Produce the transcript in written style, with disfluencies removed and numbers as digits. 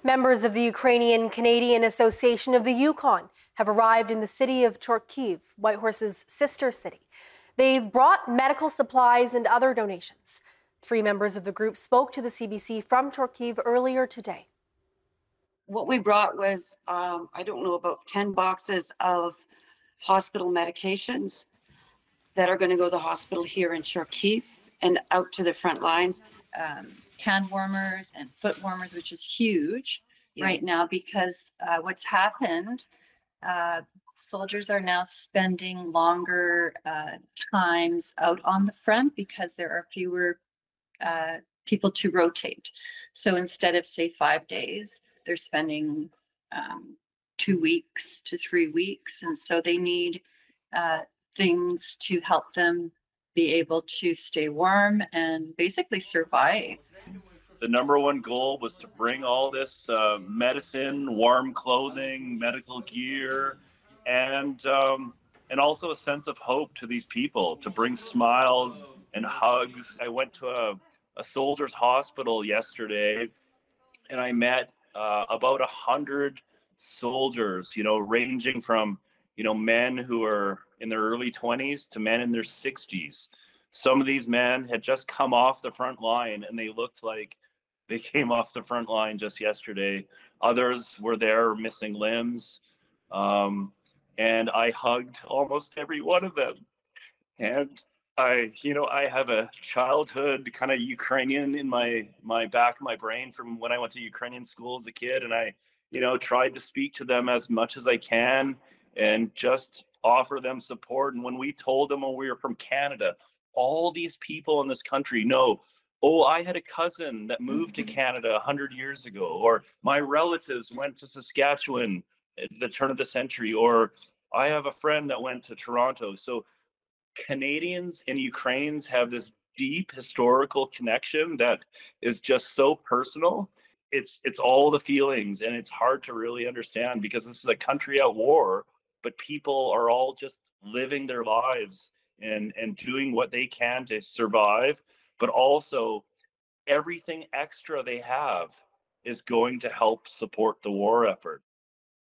Members of the Ukrainian-Canadian Association of the Yukon have arrived in the city of Chortkiv, Whitehorse's sister city. They've brought medical supplies and other donations. 3 members of the group spoke to the CBC from Chortkiv earlier today. What we brought was, I don't know, about 10 boxes of hospital medications that are going to go to the hospital here in Chortkiv and out to the front lines. Hand warmers and foot warmers, which is huge right now because what's happened, soldiers are now spending longer times out on the front because there are fewer people to rotate. So instead of, say, 5 days, they're spending 2 weeks to 3 weeks. And so they need things to help them be able to stay warm and basically survive. The number one goal was to bring all this medicine, warm clothing, medical gear, and also a sense of hope to these people, to bring smiles and hugs. I went to a soldier's hospital yesterday, and I met about 100 soldiers, ranging from, men who are in their early 20s to men in their 60s. Some of these men had just come off the front line and they looked like they came off the front line just yesterday. Others were there missing limbs. And I hugged almost every one of them. And I have a childhood kind of Ukrainian in my back of my brain from when I went to Ukrainian school as a kid. And I, tried to speak to them as much as I can and just offer them support. And when we told them when we were from Canada, all these people in this country know, oh, I had a cousin that moved to Canada 100 years ago, or my relatives went to Saskatchewan at the turn of the century, or I have a friend that went to Toronto. So Canadians and Ukrainians have this deep historical connection that is just so personal. It's all the feelings, and it's hard to really understand because this is a country at war, but people are all just living their lives and doing what they can to survive, but also everything extra they have is going to help support the war effort.